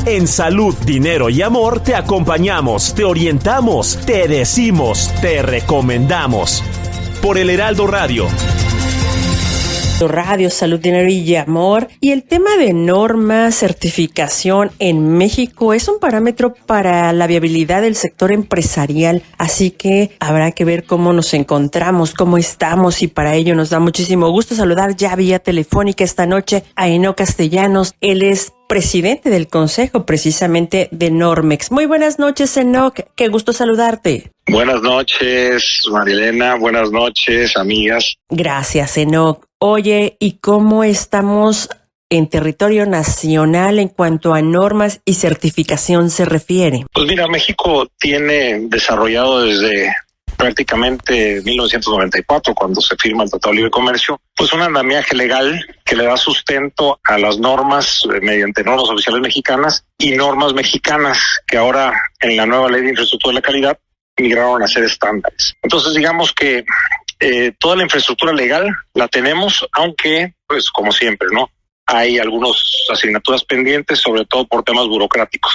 En Salud, Dinero y Amor te acompañamos, te orientamos, te decimos, te recomendamos. Por el Heraldo Radio. Radio, Salud, Dinero y Amor. Y el tema de norma, certificación en México es un parámetro para la viabilidad del sector empresarial, así que habrá que ver cómo nos encontramos, cómo estamos, y para ello nos da muchísimo gusto saludar ya vía telefónica esta noche a Enoc Castellanos. Él es presidente del consejo precisamente de Normex. Muy buenas noches, Enoc, qué gusto saludarte. Buenas noches, Marilena, buenas noches, amigas. Gracias, Enoc. Oye, ¿y cómo estamos en territorio nacional en cuanto a normas y certificación se refiere? Pues mira, México tiene desarrollado desde prácticamente 1994, cuando se firma el Tratado de Libre Comercio, pues un andamiaje legal que le da sustento a las normas mediante normas oficiales mexicanas y normas mexicanas que ahora en la nueva Ley de Infraestructura de la Calidad migraron a ser estándares. Entonces digamos que toda la infraestructura legal la tenemos, aunque pues como siempre, ¿no? Hay algunas asignaturas pendientes, sobre todo por temas burocráticos.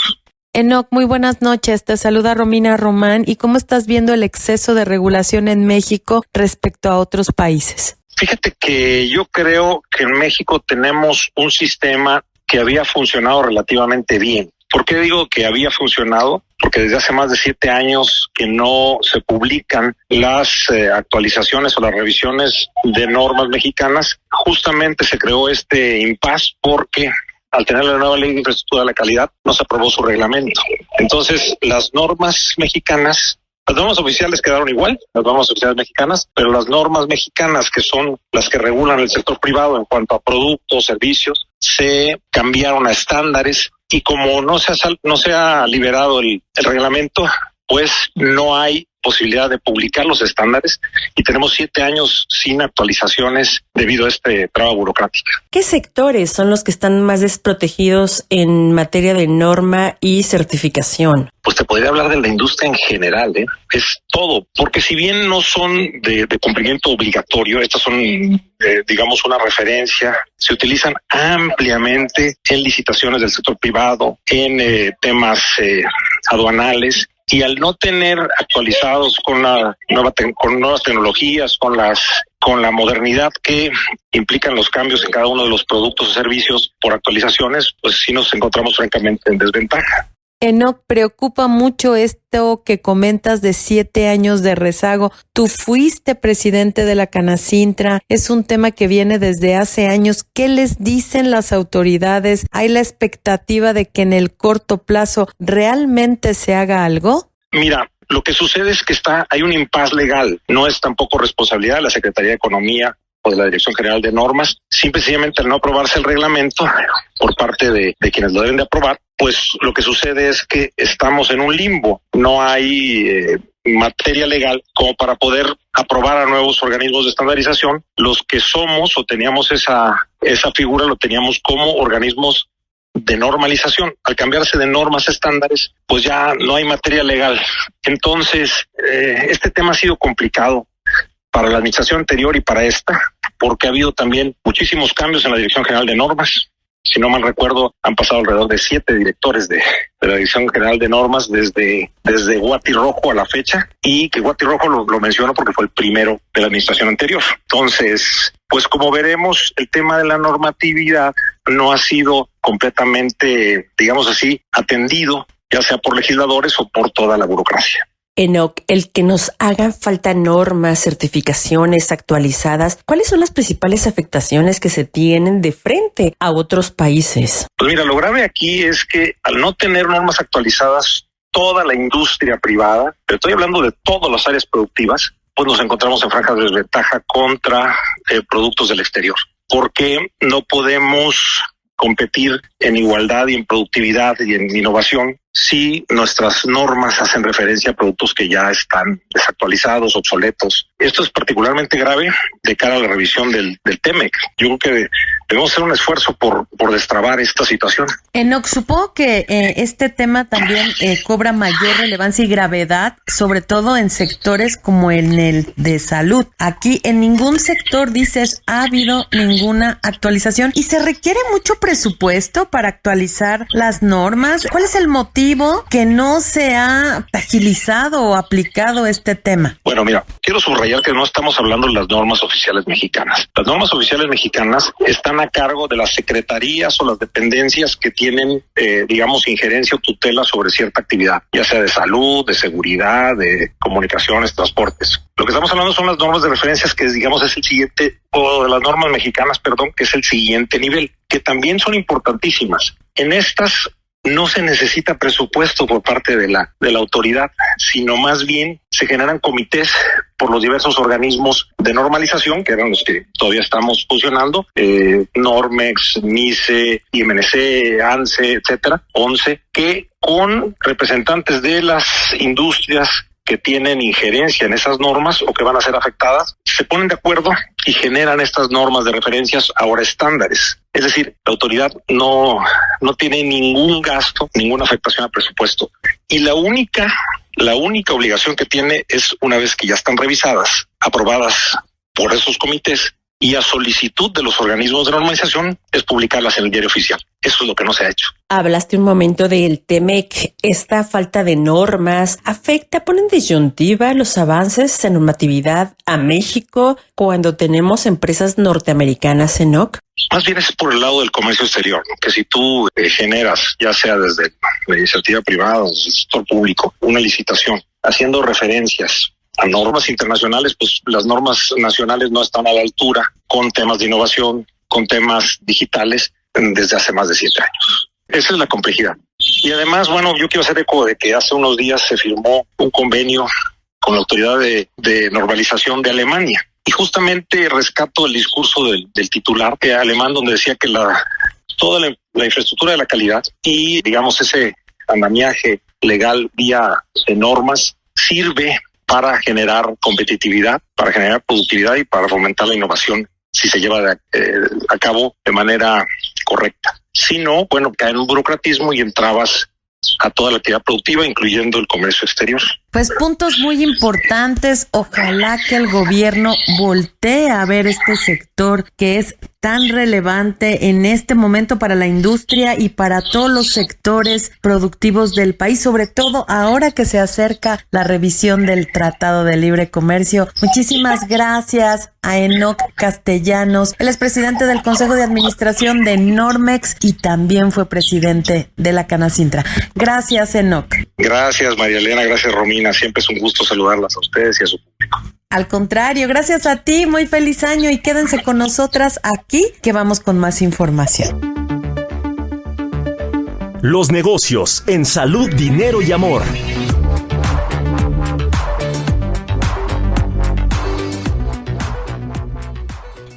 Enoc, muy buenas noches. Te saluda Romina Román. ¿Y cómo estás viendo el exceso de regulación en México respecto a otros países? Fíjate que yo creo que en México tenemos un sistema que había funcionado relativamente bien. ¿Por qué digo que había funcionado? Porque desde hace más de 7 años que no se publican las actualizaciones o las revisiones de normas mexicanas. Justamente se creó este impasse porque al tener la nueva Ley de Infraestructura de la Calidad no se aprobó su reglamento. Entonces las normas mexicanas, las normas oficiales quedaron igual, las normas oficiales mexicanas, pero las normas mexicanas, que son las que regulan el sector privado en cuanto a productos, servicios, se cambiaron a estándares. Y como no se ha liberado el reglamento, pues no hay posibilidad de publicar los estándares y tenemos 7 años sin actualizaciones debido a este traba burocrática. ¿Qué sectores son los que están más desprotegidos en materia de norma y certificación? Pues te podría hablar de la industria en general, es todo, porque si bien no son de cumplimiento obligatorio, estas son, digamos, una referencia, se utilizan ampliamente en licitaciones del sector privado, en temas aduanales, y al no tener actualizados con nuevas tecnologías, con la modernidad que implican los cambios en cada uno de los productos o servicios por actualizaciones, pues sí nos encontramos francamente en desventaja. Enoc, preocupa mucho esto que comentas de 7 años de rezago. Tú fuiste presidente de la Canacintra, es un tema que viene desde hace años. ¿Qué les dicen las autoridades? ¿Hay la expectativa de que en el corto plazo realmente se haga algo? Mira, lo que sucede es que hay un impasse legal. No es tampoco responsabilidad de la Secretaría de Economía o de la Dirección General de Normas. Simplemente al no aprobarse el reglamento por parte de quienes lo deben de aprobar, pues lo que sucede es que estamos en un limbo. No hay materia legal como para poder aprobar a nuevos organismos de estandarización. Los que somos o teníamos esa figura lo teníamos como organismos de normalización. Al cambiarse de normas a estándares, pues ya no hay materia legal. Entonces, este tema ha sido complicado para la administración anterior y para esta, porque ha habido también muchísimos cambios en la Dirección General de Normas. Si no mal recuerdo, han pasado alrededor de 7 directores de la Dirección General de Normas desde Guati Rojo a la fecha, y que Guati Rojo lo menciono porque fue el primero de la administración anterior. Entonces, pues como veremos, el tema de la normatividad no ha sido completamente, digamos así, atendido, ya sea por legisladores o por toda la burocracia. Enoc, el que nos hagan falta normas, certificaciones actualizadas, ¿cuáles son las principales afectaciones que se tienen de frente a otros países? Pues mira, lo grave aquí es que al no tener normas actualizadas, toda la industria privada, pero estoy hablando de todas las áreas productivas, pues nos encontramos en franca desventaja contra productos del exterior, porque no podemos competir en igualdad y en productividad y en innovación si nuestras normas hacen referencia a productos que ya están desactualizados, obsoletos. Esto es particularmente grave de cara a la revisión del TEMEC. Yo creo que debemos hacer un esfuerzo por destrabar esta situación. Enoc, supongo que este tema también cobra mayor relevancia y gravedad, sobre todo en sectores como en el de salud. Aquí en ningún sector, dices, ha habido ninguna actualización y se requiere mucho presupuesto para actualizar las normas. ¿Cuál es el motivo que no se ha agilizado o aplicado este tema? Bueno, mira, quiero subrayar que no estamos hablando de las normas oficiales mexicanas. Las normas oficiales mexicanas están a cargo de las secretarías o las dependencias que tienen, digamos, injerencia o tutela sobre cierta actividad, ya sea de salud, de seguridad, de comunicaciones, transportes. Lo que estamos hablando son las normas de referencias que, digamos, es el siguiente, o de las normas mexicanas, perdón, que es el siguiente nivel, que también son importantísimas. En estas no se necesita presupuesto por parte de la autoridad, sino más bien se generan comités por los diversos organismos de normalización, que eran los que todavía estamos funcionando, Normex, MICE, IMNC, ANSE, etcétera, 11, que con representantes de las industrias que tienen injerencia en esas normas o que van a ser afectadas, se ponen de acuerdo y generan estas normas de referencias ahora estándares. Es decir, la autoridad no tiene ningún gasto, ninguna afectación al presupuesto. Y la única obligación que tiene es, una vez que ya están revisadas, aprobadas por esos comités, y a solicitud de los organismos de normalización, es publicarlas en el diario oficial. Eso es lo que no se ha hecho. Hablaste un momento del TEMEC. Esta falta de normas afecta, pone en disyuntiva los avances en normatividad a México cuando tenemos empresas norteamericanas, Enoc. Más bien es por el lado del comercio exterior, ¿no? Que si tú generas, ya sea desde la iniciativa privada o desde el sector público, una licitación haciendo referencias a normas internacionales, pues las normas nacionales no están a la altura con temas de innovación, con temas digitales desde hace más de 7 años. Esa es la complejidad. Y además, bueno, yo quiero hacer eco de que hace unos días se firmó un convenio con la autoridad de normalización de Alemania. Y justamente rescato el discurso del titular alemán, donde decía que toda la infraestructura de la calidad y, digamos, ese andamiaje legal vía de normas sirve para generar competitividad, para generar productividad y para fomentar la innovación si se lleva a cabo de manera correcta. Si no, bueno, cae en un burocratismo y en trabas a toda la actividad productiva, incluyendo el comercio exterior. Pues puntos muy importantes. Ojalá que el gobierno voltee a ver este sector que es tan relevante en este momento para la industria y para todos los sectores productivos del país, sobre todo ahora que se acerca la revisión del Tratado de Libre Comercio. Muchísimas gracias a Enoc Castellanos. Él es presidente del Consejo de Administración de Normex y también fue presidente de la Canacintra. Gracias, Enoc. Gracias, María Elena. Gracias, Romina. Siempre es un gusto saludarlas a ustedes y a su público. Al contrario, gracias a ti, muy feliz año y quédense con nosotras aquí que vamos con más información. Los negocios en salud, dinero y amor.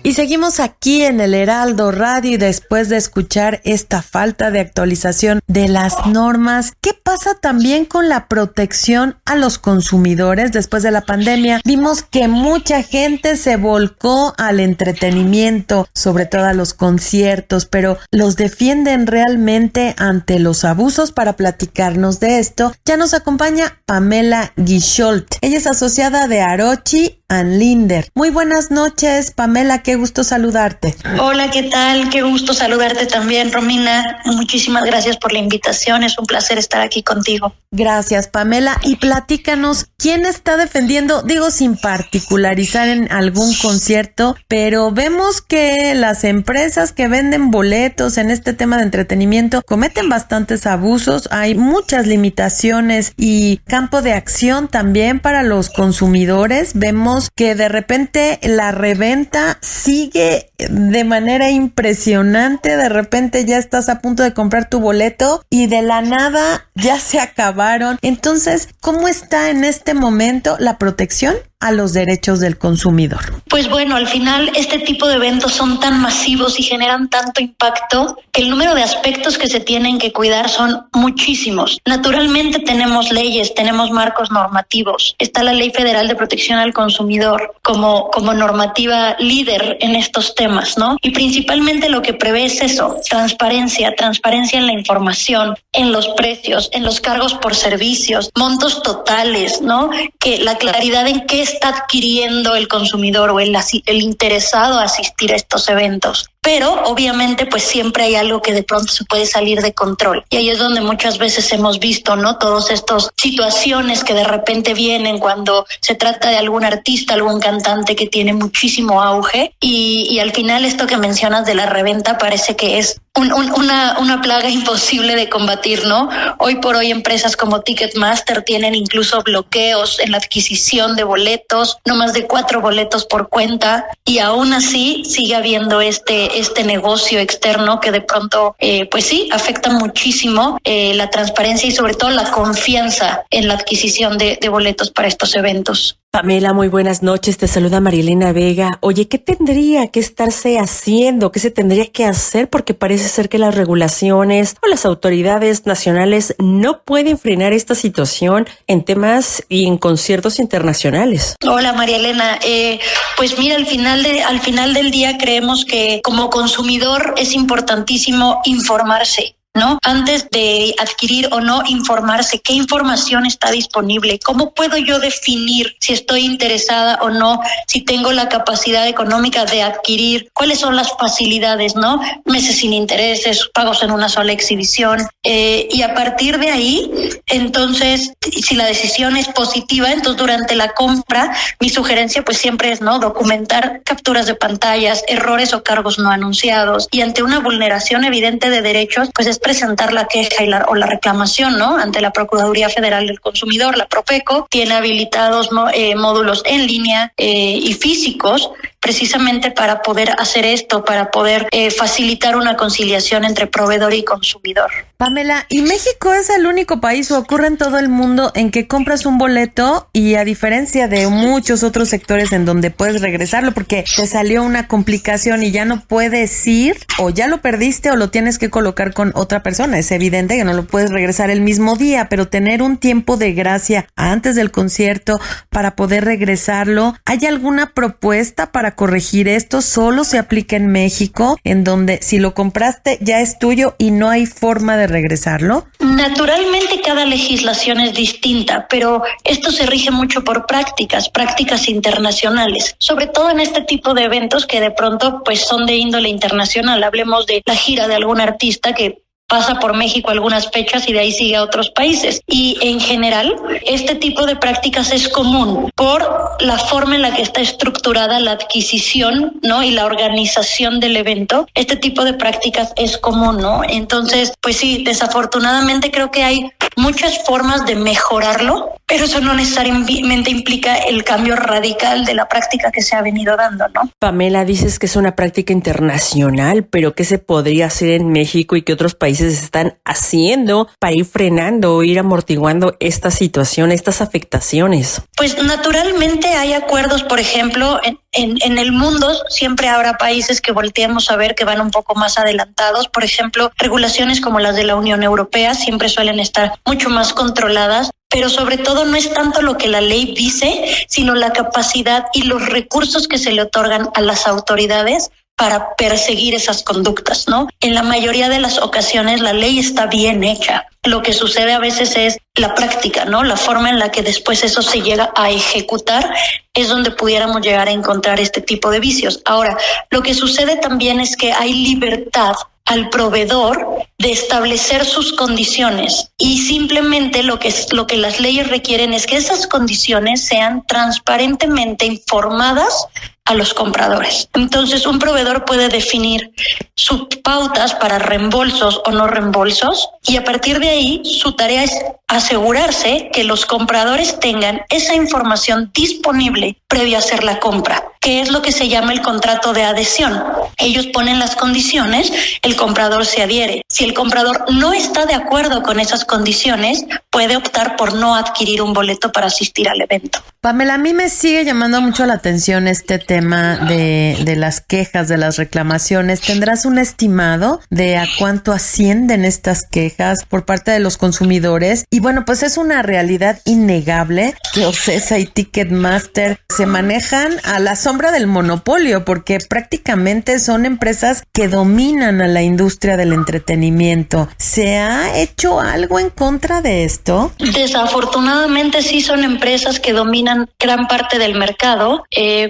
Y seguimos aquí en el Heraldo Radio y después de escuchar esta falta de actualización de las normas, ¿qué pasa también con la protección a los consumidores después de la pandemia? Vimos que mucha gente se volcó al entretenimiento, sobre todo a los conciertos, pero ¿los defienden realmente ante los abusos? Para platicarnos de esto, ya nos acompaña Pamela Guicholt. Ella es asociada de Arochi and Linder. Muy buenas noches, Pamela, qué gusto saludarte. Hola, ¿qué tal? Qué gusto saludarte también, Romina. Muchísimas gracias por la invitación, es un placer estar aquí contigo. Gracias, Pamela. Y platícanos, ¿quién está defendiendo? Digo, sin particularizar en algún concierto, pero vemos que las empresas que venden boletos en este tema de entretenimiento cometen bastantes abusos, hay muchas limitaciones y campo de acción también para los consumidores. Vemos que de repente la reventa sigue de manera impresionante. De repente ya estás a punto de comprar tu boleto y de la nada ya se acabaron. Entonces, ¿cómo está en este momento la protección a los derechos del consumidor? Pues bueno, al final este tipo de eventos son tan masivos y generan tanto impacto que el número de aspectos que se tienen que cuidar son muchísimos. Naturalmente tenemos leyes, tenemos marcos normativos. Está la Ley Federal de Protección al Consumidor como normativa líder en estos temas, ¿no? Y principalmente lo que prevé es eso, transparencia en la información, en los precios, en los cargos por servicios, montos totales, ¿no? Que la claridad en qué está adquiriendo el consumidor o el interesado a asistir a estos eventos. Pero obviamente pues siempre hay algo que de pronto se puede salir de control. Y ahí es donde muchas veces hemos visto, ¿no? Todas estas situaciones que de repente vienen cuando se trata de algún artista, algún cantante que tiene muchísimo auge y al final esto que mencionas de la reventa parece que es una plaga imposible de combatir, ¿no? Hoy por hoy empresas como Ticketmaster tienen incluso bloqueos en la adquisición de boletos, no más de 4 boletos por cuenta, y aún así sigue habiendo este negocio externo que de pronto, pues sí, afecta muchísimo la transparencia y sobre todo la confianza en la adquisición de boletos para estos eventos. Pamela, muy buenas noches. Te saluda Marilena Vega. Oye, ¿qué tendría que estarse haciendo? ¿Qué se tendría que hacer? Porque parece ser que las regulaciones o las autoridades nacionales no pueden frenar esta situación en temas y en conciertos internacionales. Hola, María Elena. Pues mira, al final del día creemos que como consumidor es importantísimo informarse, ¿no? Antes de adquirir o no, informarse qué información está disponible, cómo puedo yo definir si estoy interesada o no, si tengo la capacidad económica de adquirir, cuáles son las facilidades, ¿no? Meses sin intereses, pagos en una sola exhibición, y a partir de ahí, entonces, si la decisión es positiva, entonces durante la compra, mi sugerencia pues siempre es, ¿no? Documentar capturas de pantallas, errores o cargos no anunciados, y ante una vulneración evidente de derechos, pues es presentar la queja o la reclamación, ¿no? Ante la Procuraduría Federal del Consumidor, la Profeco, tiene habilitados módulos en línea y físicos precisamente para poder hacer esto, para poder facilitar una conciliación entre proveedor y consumidor. Pamela, ¿y México es el único país o ocurre en todo el mundo en que compras un boleto y a diferencia de muchos otros sectores en donde puedes regresarlo porque te salió una complicación y ya no puedes ir o ya lo perdiste o lo tienes que colocar con otra persona? Es evidente que no lo puedes regresar el mismo día, pero tener un tiempo de gracia antes del concierto para poder regresarlo. ¿Hay alguna propuesta para corregir esto? ¿Solo se aplica en México, en donde si lo compraste ya es tuyo y no hay forma de regresarlo? Naturalmente cada legislación es distinta, pero esto se rige mucho por prácticas internacionales, sobre todo en este tipo de eventos que de pronto pues son de índole internacional. Hablemos de la gira de algún artista que pasa por México algunas fechas y de ahí sigue a otros países. Y en general, este tipo de prácticas es común por la forma en la que está estructurada la adquisición, ¿no? Y la organización del evento. Este tipo de prácticas es común, ¿no? Entonces, pues sí, desafortunadamente creo que hay muchas formas de mejorarlo, pero eso no necesariamente implica el cambio radical de la práctica que se ha venido dando, ¿no? Pamela, dices que es una práctica internacional, pero ¿qué se podría hacer en México y qué otros países están haciendo para ir frenando o ir amortiguando esta situación, estas afectaciones? Pues naturalmente hay acuerdos, por ejemplo, en el mundo siempre habrá países que volteemos a ver que van un poco más adelantados. Por ejemplo, regulaciones como las de la Unión Europea siempre suelen estar mucho más controladas, pero sobre todo no es tanto lo que la ley dice, sino la capacidad y los recursos que se le otorgan a las autoridades para perseguir esas conductas, ¿no? En la mayoría de las ocasiones la ley está bien hecha. Lo que sucede a veces es la práctica, ¿no? La forma en la que después eso se llega a ejecutar es donde pudiéramos llegar a encontrar este tipo de vicios. Ahora, lo que sucede también es que hay libertad al proveedor de establecer sus condiciones y simplemente lo que las leyes requieren es que esas condiciones sean transparentemente informadas a los compradores. Entonces, un proveedor puede definir sus pautas para reembolsos o no reembolsos y a partir de ahí su tarea es asegurarse que los compradores tengan esa información disponible previo a hacer la compra, que es lo que se llama el contrato de adhesión. Ellos ponen las condiciones, el comprador se adhiere. Si el comprador no está de acuerdo con esas condiciones, puede optar por no adquirir un boleto para asistir al evento. Pamela, a mí me sigue llamando mucho la atención este tema de las quejas, de las reclamaciones. ¿Tendrás un estimado de a cuánto ascienden estas quejas por parte de los consumidores? Y bueno, pues es una realidad innegable que Ocesa y Ticketmaster se manejan a la sombra del monopolio, porque prácticamente son empresas que dominan a la industria del entretenimiento. ¿Se ha hecho algo en contra de esto? Desafortunadamente sí son empresas que dominan gran parte del mercado,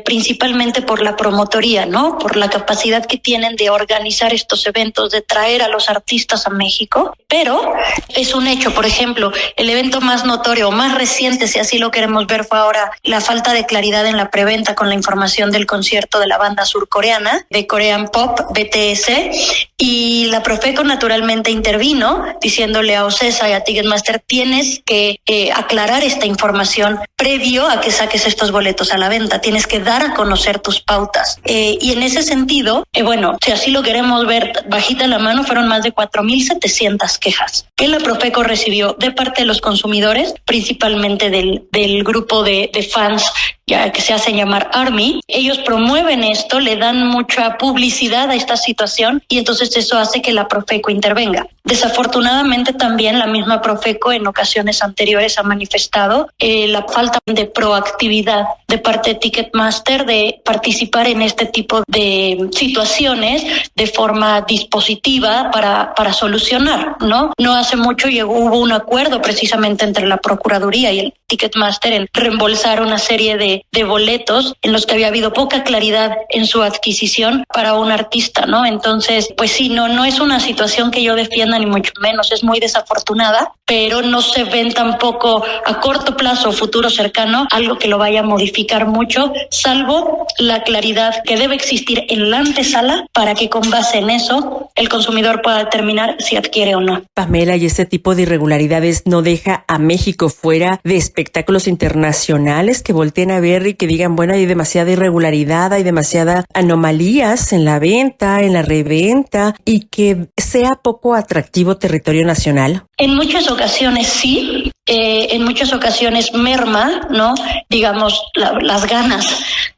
principalmente por la promotoría, ¿no? Por la capacidad que tienen de organizar estos eventos, de traer a los artistas a México. Pero es un hecho, por ejemplo, el evento más notorio o más reciente, si así lo queremos ver, fue ahora la falta de claridad en la preventa con la información del concierto de la banda surcoreana de Korean Pop, BTS, y la Profeco naturalmente intervino diciéndole a Ocesa y a Ticketmaster: tienes que aclarar esta información previo a que saques estos boletos a la venta, tienes que dar a conocer tus pautas. Y en ese sentido, bueno, si así lo queremos ver bajita la mano, fueron más de 4,700 quejas que la Profeco recibió de parte de los consumidores, principalmente del grupo de fans ya que se hacen llamar ARMY. Ellos promueven esto, le dan mucha publicidad a esta situación y entonces eso hace que la Profeco intervenga. Desafortunadamente también la misma Profeco en ocasiones anteriores ha manifestado la falta de proactividad de parte de Ticketmaster de participar en este tipo de situaciones de forma dispositiva para solucionar, ¿no? No hace mucho hubo un acuerdo precisamente entre la Procuraduría y el Ticketmaster en reembolsar una serie de boletos en los que había habido poca claridad en su adquisición para un artista, ¿no? Entonces, pues sí, no es una situación que yo defienda ni mucho menos, es muy desafortunada, pero no se ven tampoco a corto plazo o futuro cercano algo que lo vaya a modificar mucho, salvo la claridad que debe existir en la antesala para que con base en eso el consumidor pueda determinar si adquiere o no. Pamela, ¿y este tipo de irregularidades no deja a México fuera de espectáculos internacionales que volteen a ver y que digan, bueno, hay demasiada irregularidad, hay demasiadas anomalías en la venta, en la reventa, y que sea poco atractivo territorio nacional? En muchas ocasiones sí, en muchas ocasiones merma, ¿no? Digamos, las ganas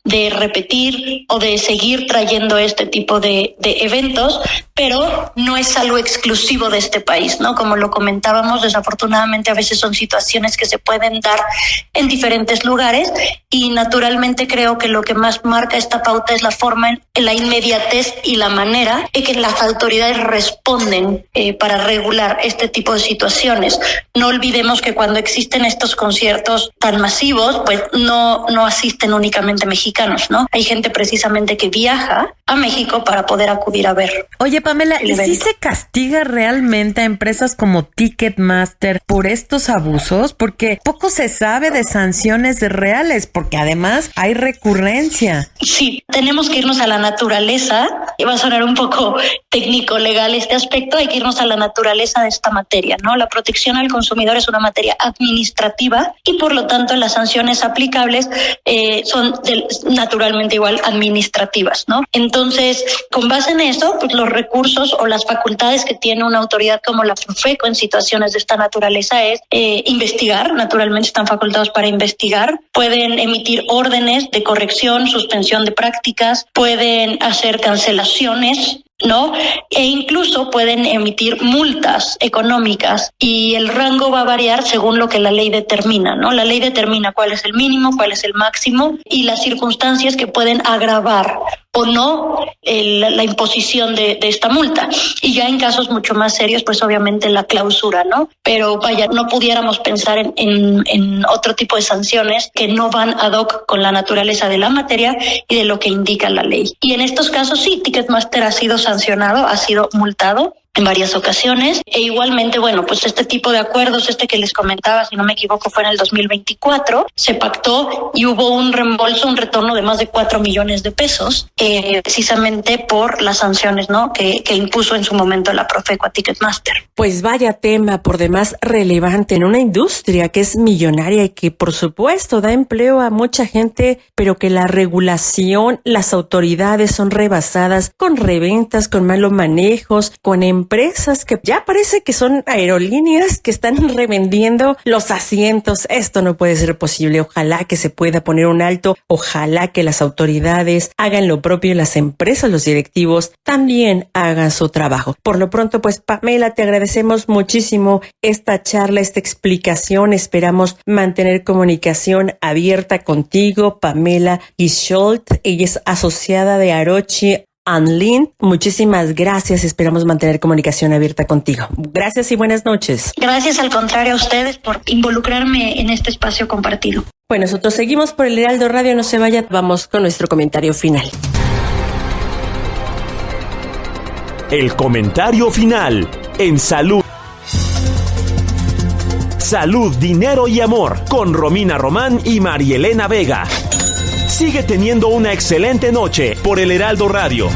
de repetir o de seguir trayendo este tipo de eventos, pero no es algo exclusivo de este país, ¿no? Como lo comentábamos, desafortunadamente a veces son situaciones que se pueden dar en diferentes lugares y naturalmente creo que lo que más marca esta pauta es la forma, la inmediatez y la manera en que las autoridades responden para regular este tipo de situaciones. No olvidemos que cuando existen estos conciertos tan masivos, pues no asisten únicamente mexicanos, ¿no? Hay gente precisamente que viaja a México para poder acudir a ver. Oye, Pamela, ¿y si se castiga realmente a empresas como Ticketmaster por estos abusos? Porque poco se sabe de sanciones reales, porque además hay recurrencia. Sí, tenemos que irnos a la naturaleza, y va a sonar un poco técnico legal este aspecto, hay que irnos a la naturaleza de esta materia, ¿no? La protección al consumidor es una materia administrativa y por lo tanto las sanciones aplicables son naturalmente igual administrativas, ¿no? Entonces, con base en eso, pues los recursos o las facultades que tiene una autoridad como la Profeco en situaciones de esta naturaleza es investigar, naturalmente están facultados para investigar, pueden emitir órdenes de corrección, suspensión de prácticas, pueden hacer cancelaciones, ¿no? E incluso pueden emitir multas económicas y el rango va a variar según lo que la ley determina, ¿no? La ley determina cuál es el mínimo, cuál es el máximo y las circunstancias que pueden agravar o no la imposición de esta multa. Y ya en casos mucho más serios, pues obviamente la clausura, ¿no? Pero vaya, no pudiéramos pensar en otro tipo de sanciones que no van ad hoc con la naturaleza de la materia y de lo que indica la ley. Y en estos casos sí, Ticketmaster ha sido sancionado, ha sido multado en varias ocasiones. E igualmente, bueno, pues este tipo de acuerdos, que les comentaba, si no me equivoco, fue en el 2024, se pactó y hubo un reembolso, un retorno de más de 4 millones de pesos, precisamente por las sanciones, ¿no?, que impuso en su momento la Profeco a Ticketmaster. Pues vaya tema por demás relevante en una industria que es millonaria y que por supuesto da empleo a mucha gente, pero que la regulación, las autoridades son rebasadas con reventas, con malos manejos, con empresas que ya parece que son aerolíneas que están revendiendo los asientos. Esto no puede ser posible. Ojalá que se pueda poner un alto. Ojalá que las autoridades hagan lo propio y las empresas, los directivos también hagan su trabajo. Por lo pronto, pues Pamela, te agradecemos muchísimo esta charla, esta explicación. Esperamos mantener comunicación abierta contigo, Pamela Guichault. Ella es asociada de Arochi Lind. Muchísimas gracias. Esperamos mantener comunicación abierta contigo. Gracias y buenas noches. Gracias, al contrario, a ustedes por involucrarme en este espacio compartido. Bueno, nosotros seguimos por el Heraldo Radio. No se vaya, vamos con nuestro comentario final. El comentario final en Salud. Salud, dinero y amor con Romina Román y Marielena Vega. Sigue teniendo una excelente noche por el Heraldo Radio.